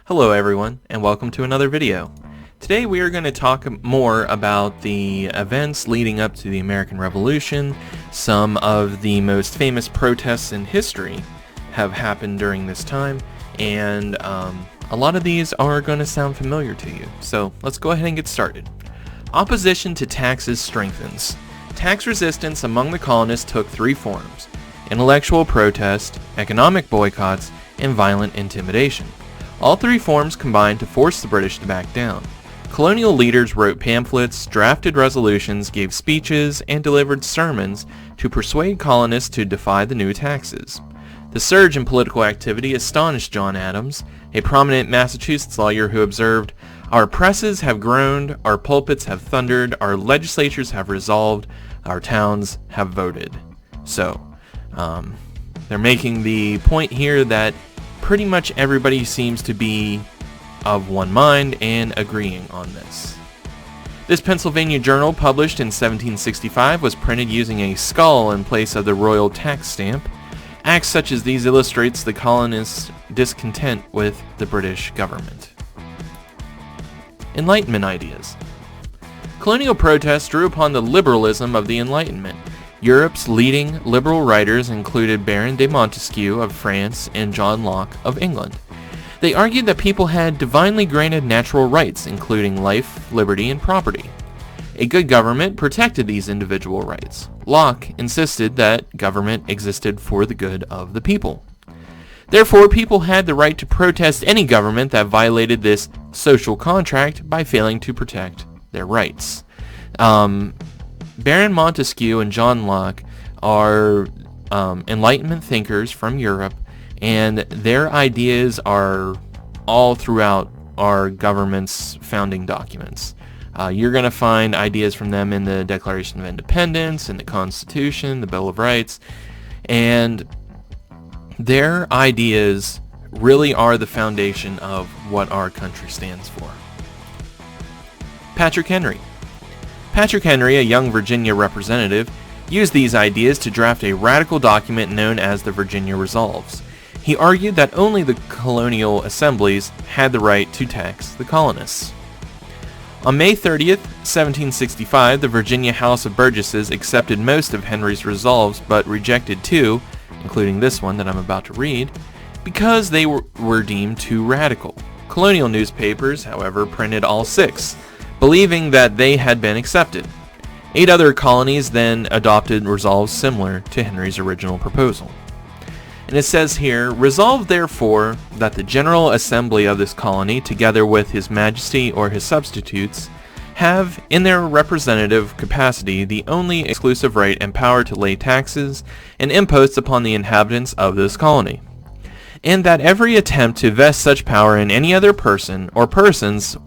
Hello everyone, and welcome to another video. Today we are going to talk more about the events leading up to the American Revolution. Some of the most famous protests in history have happened during this time, and a lot of these are going to sound familiar to you. So let's go ahead and get started. Opposition to taxes strengthens. Tax resistance among the colonists took three forms: intellectual protest, economic boycotts, and violent intimidation. All three forms combined to force the British to back down. Colonial leaders wrote pamphlets, drafted resolutions, gave speeches, and delivered sermons to persuade colonists to defy the new taxes. The surge in political activity astonished John Adams, a prominent Massachusetts lawyer who observed, "Our presses have groaned, our pulpits have thundered, our legislatures have resolved, our towns have voted." So, they're making the point here that pretty much everybody seems to be of one mind and agreeing on this. This Pennsylvania journal, published in 1765, was printed using a skull in place of the royal tax stamp. Acts such as these illustrates the colonists' discontent with the British government. Enlightenment ideas. Colonial protests drew upon the liberalism of the Enlightenment. Europe's leading liberal writers included Baron de Montesquieu of France and John Locke of England. They argued that people had divinely granted natural rights, including life, liberty, and property. A good government protected these individual rights. Locke insisted that government existed for the good of the people. Therefore, people had the right to protest any government that violated this social contract by failing to protect their rights. Baron Montesquieu and John Locke are Enlightenment thinkers from Europe, and their ideas are all throughout our government's founding documents. You're going to find ideas from them in the Declaration of Independence, in the Constitution, the Bill of Rights, and their ideas really are the foundation of what our country stands for. Patrick Henry. Patrick Henry, a young Virginia representative, used these ideas to draft a radical document known as the Virginia Resolves. He argued that only the colonial assemblies had the right to tax the colonists. On May 30th, 1765, the Virginia House of Burgesses accepted most of Henry's resolves but rejected two, including this one that I'm about to read, because they were deemed too radical. Colonial newspapers, however, printed all six, believing that they had been accepted. 8 other colonies then adopted resolves similar to Henry's original proposal. And it says here, "Resolve therefore that the General Assembly of this colony, together with His Majesty or his substitutes, have in their representative capacity the only exclusive right and power to lay taxes and imposts upon the inhabitants of this colony, and that every attempt to vest such power in any other person or persons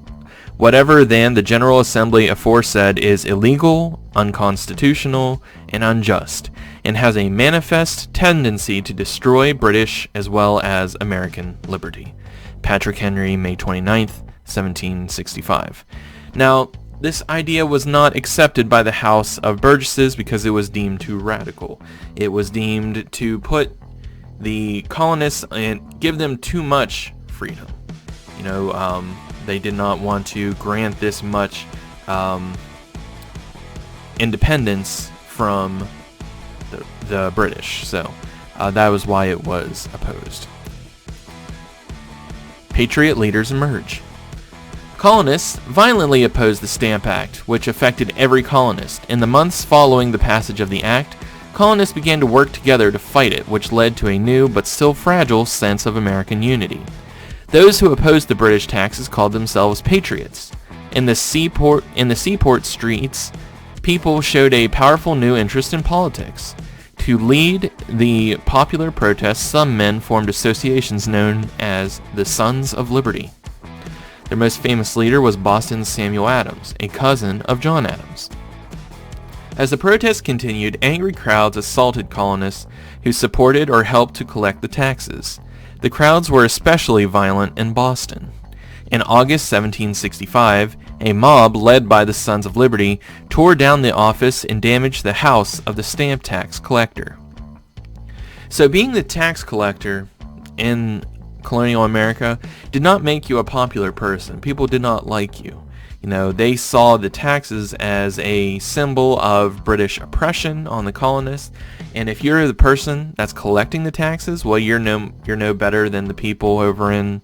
whatever than the General Assembly aforesaid is illegal, unconstitutional, and unjust, and has a manifest tendency to destroy British as well as American liberty." Patrick Henry, May 29th, 1765. Now, this idea was not accepted by the House of Burgesses because it was deemed too radical. It was deemed to put the colonists and give them too much freedom. They did not want to grant this much independence from the British, so that was why it was opposed. Patriot leaders emerge. Colonists violently opposed the Stamp Act, which affected every colonist. In the months following the passage of the act, colonists began to work together to fight it, which led to a new but still fragile sense of American unity. Those who opposed the British taxes called themselves patriots. In the seaport streets, people showed a powerful new interest in politics. To lead the popular protests, some men formed associations known as the Sons of Liberty. Their most famous leader was Boston's Samuel Adams, a cousin of John Adams. As the protests continued, angry crowds assaulted colonists who supported or helped to collect the taxes. The crowds were especially violent in Boston. In August 1765, a mob led by the Sons of Liberty tore down the office and damaged the house of the stamp tax collector. So being the tax collector in colonial America did not make you a popular person. People did not like you. They saw the taxes as a symbol of British oppression on the colonists, and if you're the person that's collecting the taxes, well, you're no better than the people over in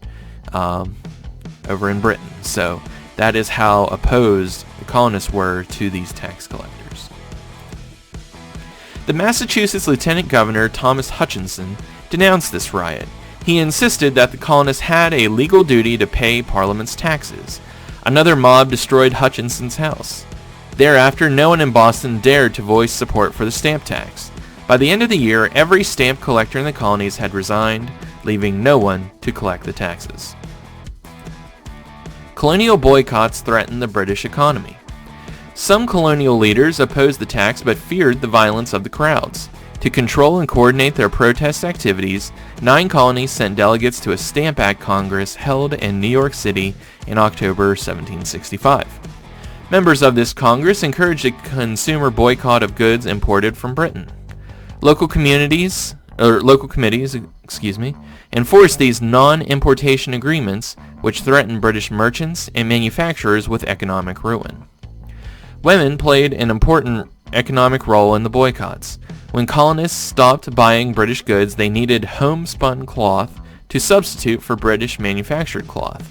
Britain. So that is how opposed the colonists were to these tax collectors. The Massachusetts Lieutenant Governor Thomas Hutchinson denounced this riot. He insisted that the colonists had a legal duty to pay Parliament's taxes. Another mob destroyed Hutchinson's house. Thereafter, no one in Boston dared to voice support for the stamp tax. By the end of the year, every stamp collector in the colonies had resigned, leaving no one to collect the taxes. Colonial boycotts threatened the British economy. Some colonial leaders opposed the tax but feared the violence of the crowds. To control and coordinate their protest activities, 9 colonies sent delegates to a Stamp Act Congress held in New York City in October 1765. Members of this Congress encouraged a consumer boycott of goods imported from Britain. Local committees, enforced these non-importation agreements, which threatened British merchants and manufacturers with economic ruin. Women played an important economic role in the boycotts. When colonists stopped buying British goods, they needed homespun cloth to substitute for British manufactured cloth.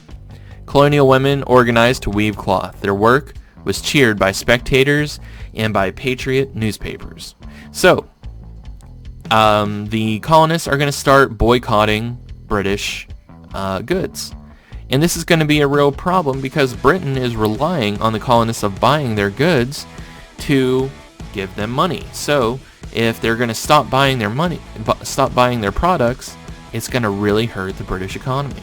Colonial women organized to weave cloth. Their work was cheered by spectators and by patriot newspapers. So, the colonists are going to start boycotting British goods. And this is going to be a real problem because Britain is relying on the colonists of buying their goods to give them money. So, if they're going to stop buying their products, it's going to really hurt the British economy.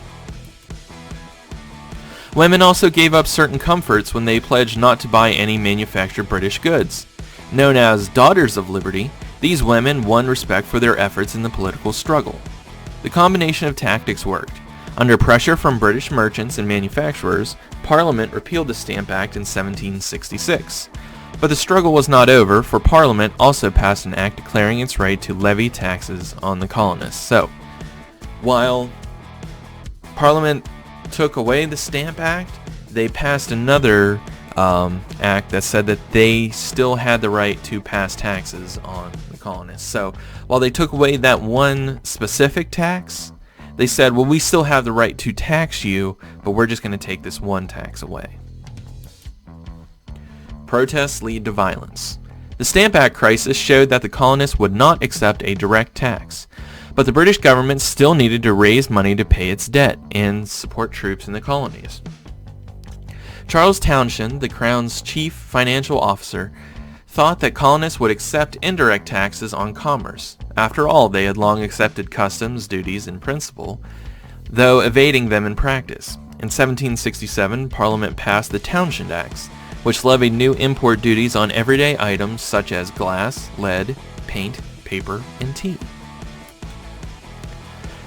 Women also gave up certain comforts when they pledged not to buy any manufactured British goods. Known as Daughters of Liberty, these women won respect for their efforts in the political struggle. The combination of tactics worked. Under pressure from British merchants and manufacturers, Parliament repealed the Stamp Act in 1766. But the struggle was not over, for Parliament also passed an act declaring its right to levy taxes on the colonists. So, while Parliament took away the Stamp Act, they passed another act that said that they still had the right to pass taxes on the colonists. So, while they took away that one specific tax, they said, well, we still have the right to tax you, but we're just going to take this one tax away. Protests lead to violence. The Stamp Act crisis showed that the colonists would not accept a direct tax, but the British government still needed to raise money to pay its debt and support troops in the colonies. Charles Townshend, the Crown's chief financial officer, thought that colonists would accept indirect taxes on commerce. After all, they had long accepted customs duties in principle, though evading them in practice. In 1767, Parliament passed the Townshend Acts, which levied new import duties on everyday items such as glass, lead, paint, paper, and tea.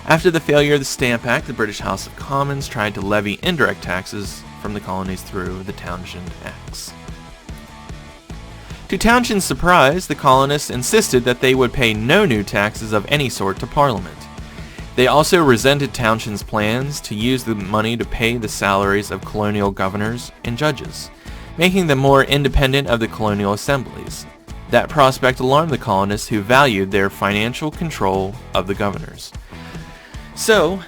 After the failure of the Stamp Act, the British House of Commons tried to levy indirect taxes from the colonies through the Townshend Acts. To Townshend's surprise, the colonists insisted that they would pay no new taxes of any sort to Parliament. They also resented Townshend's plans to use the money to pay the salaries of colonial governors and judges, making them more independent of the colonial assemblies. That prospect alarmed the colonists, who valued their financial control of the governors. So,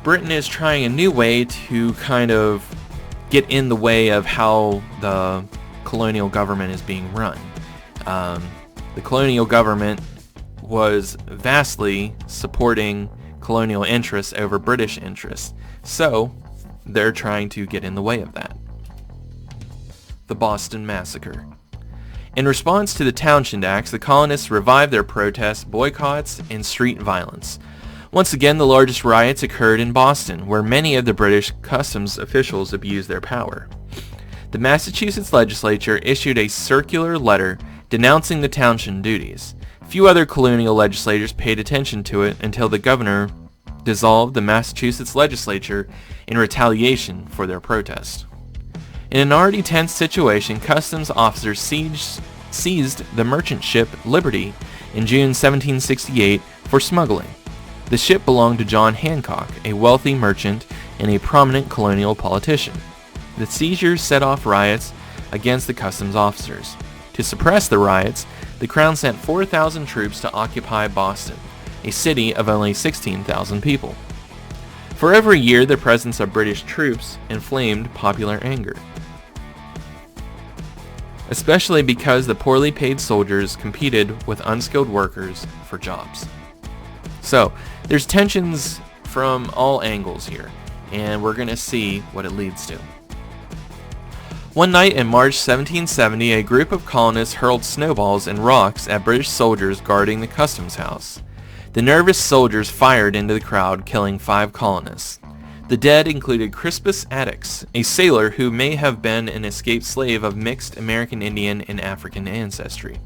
Britain is trying a new way to kind of get in the way of how the colonial government is being run. The colonial government was vastly supporting colonial interests over British interests, so they're trying to get in the way of that. The Boston Massacre. In response to the Townshend Acts, the colonists revived their protests, boycotts, and street violence. Once again, the largest riots occurred in Boston, where many of the British customs officials abused their power. The Massachusetts legislature issued a circular letter denouncing the Townshend duties. Few other colonial legislators paid attention to it until the governor dissolved the Massachusetts legislature in retaliation for their protest. In an already tense situation, customs officers seized the merchant ship Liberty in June 1768 for smuggling. The ship belonged to John Hancock, a wealthy merchant and a prominent colonial politician. The seizures set off riots against the customs officers. To suppress the riots, the Crown sent 4,000 troops to occupy Boston, a city of only 16,000 people. For over a year, the presence of British troops inflamed popular anger, especially because the poorly paid soldiers competed with unskilled workers for jobs. So, there's tensions from all angles here, and we're going to see what it leads to. One night in March 1770, a group of colonists hurled snowballs and rocks at British soldiers guarding the customs house. The nervous soldiers fired into the crowd, killing 5 colonists. The dead included Crispus Attucks, a sailor who may have been an escaped slave of mixed American Indian and African ancestry.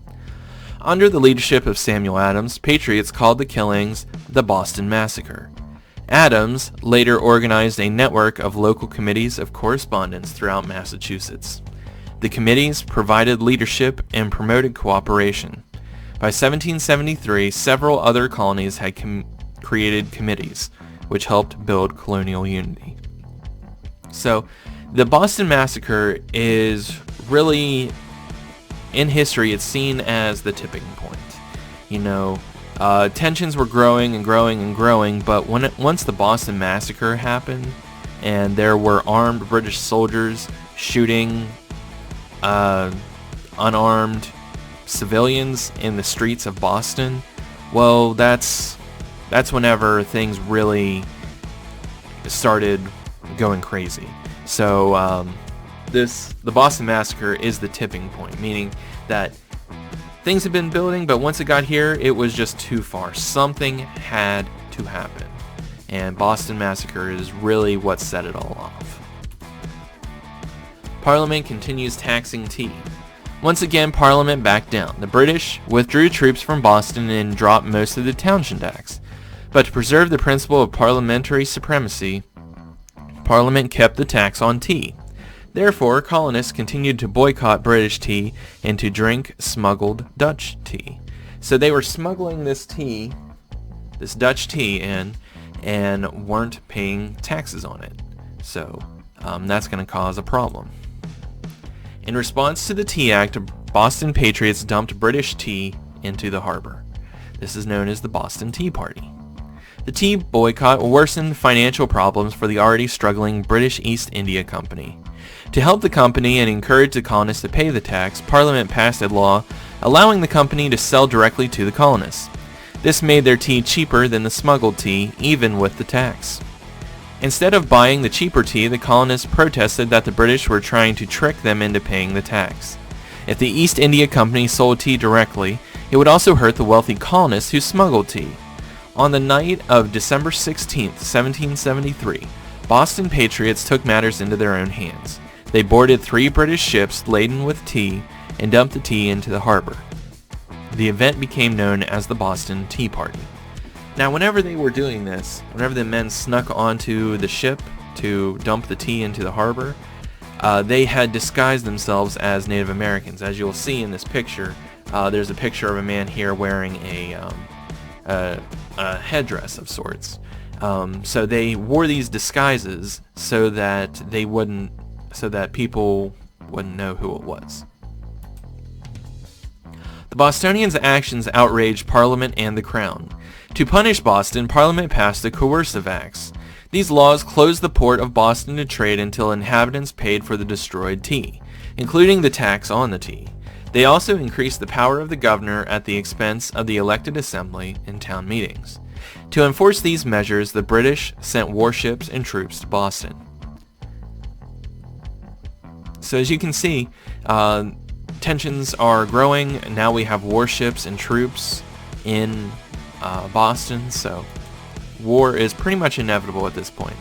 Under the leadership of Samuel Adams, patriots called the killings the Boston Massacre. Adams later organized a network of local committees of correspondence throughout Massachusetts. The committees provided leadership and promoted cooperation. By 1773, several other colonies had created committees, which helped build colonial unity. So, the Boston Massacre is really, in history, it's seen as the tipping point. Tensions were growing and growing and growing, but once the Boston Massacre happened, and there were armed British soldiers shooting unarmed civilians in the streets of Boston, well, that's whenever things really started going crazy. So the Boston Massacre is the tipping point, meaning that things had been building, but once it got here, it was just too far. Something had to happen. And Boston Massacre is really what set it all off. Parliament continues taxing tea. Once again, Parliament backed down. The British withdrew troops from Boston and dropped most of the townshend tax. But to preserve the principle of parliamentary supremacy, Parliament kept the tax on tea. Therefore, colonists continued to boycott British tea and to drink smuggled Dutch tea. So they were smuggling this tea, this Dutch tea, in and weren't paying taxes on it. So that's going to cause a problem. In response to the Tea Act, Boston patriots dumped British tea into the harbor. This is known as the Boston Tea Party. The tea boycott worsened financial problems for the already struggling British East India Company. To help the company and encourage the colonists to pay the tax, Parliament passed a law allowing the company to sell directly to the colonists. This made their tea cheaper than the smuggled tea, even with the tax. Instead of buying the cheaper tea, the colonists protested that the British were trying to trick them into paying the tax. If the East India Company sold tea directly, it would also hurt the wealthy colonists who smuggled tea. On the night of December 16, 1773, Boston patriots took matters into their own hands. They boarded 3 British ships laden with tea and dumped the tea into the harbor. The event became known as the Boston Tea Party. Now, whenever they were doing this, whenever the men snuck onto the ship to dump the tea into the harbor, they had disguised themselves as Native Americans. As you'll see in this picture, there's a picture of a man here wearing a headdress of sorts. So they wore these disguises so that people wouldn't know who it was. The Bostonians' actions outraged Parliament and the Crown. To punish Boston, Parliament passed the Coercive Acts. These laws closed the port of Boston to trade until inhabitants paid for the destroyed tea, including the tax on the tea. They also increased the power of the governor at the expense of the elected assembly in town meetings. To enforce these measures, the British sent warships and troops to Boston. So as you can see, tensions are growing. Now we have warships and troops in Boston, so war is pretty much inevitable at this point.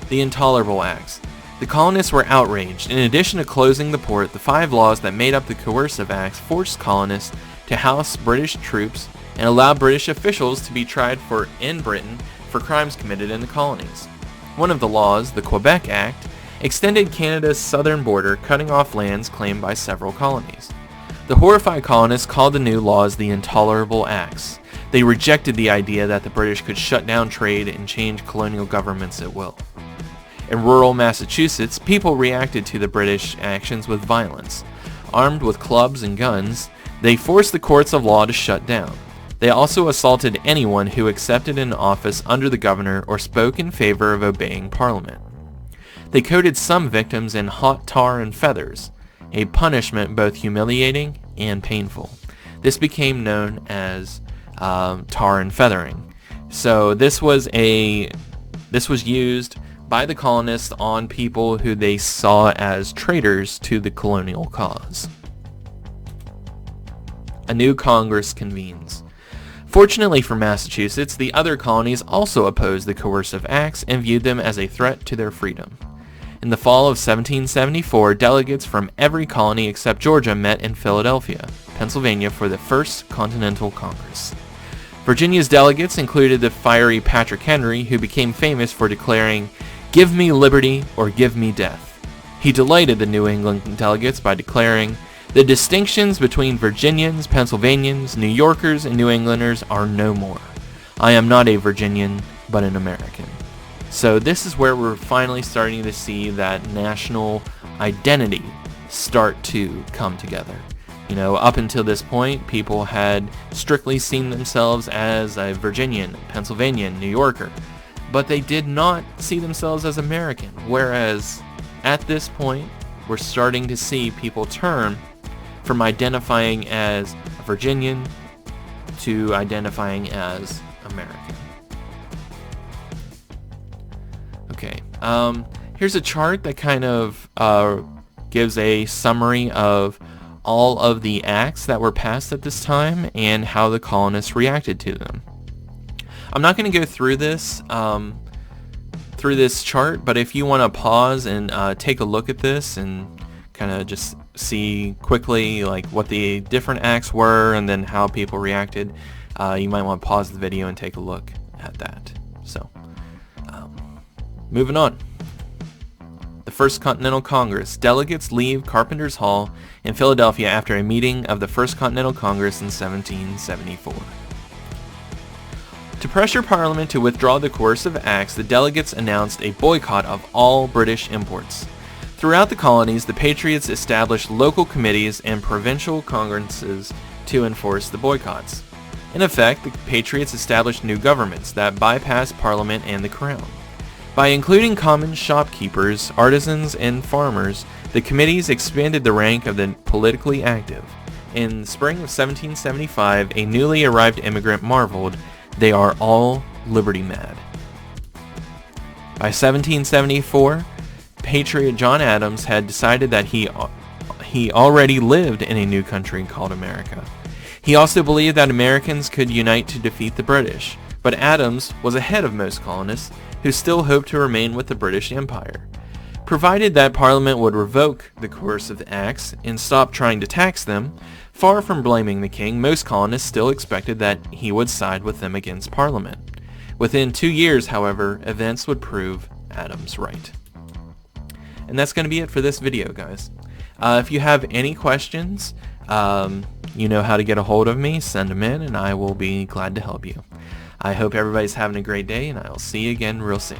The Intolerable Acts. The colonists were outraged. In addition to closing the port, the 5 laws that made up the Coercive Acts forced colonists to house British troops and allow British officials to be tried in Britain for crimes committed in the colonies. One of the laws, the Quebec Act, extended Canada's southern border, cutting off lands claimed by several colonies. The horrified colonists called the new laws the Intolerable Acts. They rejected the idea that the British could shut down trade and change colonial governments at will. In rural Massachusetts, people reacted to the British actions with violence. Armed with clubs and guns, they forced the courts of law to shut down. They also assaulted anyone who accepted an office under the governor or spoke in favor of obeying Parliament. They coated some victims in hot tar and feathers, a punishment both humiliating and painful. This became known as tar and feathering. So this was used by the colonists on people who they saw as traitors to the colonial cause. A new Congress convenes. Fortunately for Massachusetts, the other colonies also opposed the coercive acts and viewed them as a threat to their freedom. In the fall of 1774, delegates from every colony except Georgia met in Philadelphia, Pennsylvania for the First Continental Congress. Virginia's delegates included the fiery Patrick Henry, who became famous for declaring, "Give me liberty or give me death." He delighted the New England delegates by declaring, "The distinctions between Virginians, Pennsylvanians, New Yorkers, and New Englanders are no more. I am not a Virginian, but an American." So this is where we're finally starting to see that national identity start to come together. You know, up until this point, people had strictly seen themselves as a Virginian, Pennsylvanian, New Yorker, but they did not see themselves as American. Whereas at this point, we're starting to see people turn from identifying as a Virginian to identifying as American. Okay, here's a chart that kind of gives a summary of all of the acts that were passed at this time and how the colonists reacted to them. I'm not going to go through this chart, but if you want to pause and take a look at this and kind of just see quickly like what the different acts were and then how people reacted, you might want to pause the video and take a look at that. So, moving on. The First Continental Congress. Delegates leave Carpenter's Hall in Philadelphia after a meeting of the First Continental Congress in 1774. To pressure Parliament to withdraw the coercive acts, the delegates announced a boycott of all British imports. Throughout the colonies, the Patriots established local committees and provincial congresses to enforce the boycotts. In effect, the Patriots established new governments that bypassed Parliament and the Crown. By including common shopkeepers, artisans, and farmers, the committees expanded the rank of the politically active. In the spring of 1775, a newly arrived immigrant marveled, "They are all liberty mad." By 1774, Patriot John Adams had decided that he already lived in a new country called America. He also believed that Americans could unite to defeat the British, but Adams was ahead of most colonists who still hoped to remain with the British Empire. Provided that Parliament would revoke the coercive acts and stop trying to tax them, far from blaming the king, most colonists still expected that he would side with them against Parliament. Within 2 years, however, events would prove Adams right. And that's going to be it for this video, guys. If you have any questions, you know how to get a hold of me. Send them in and I will be glad to help you. I hope everybody's having a great day, and I'll see you again real soon.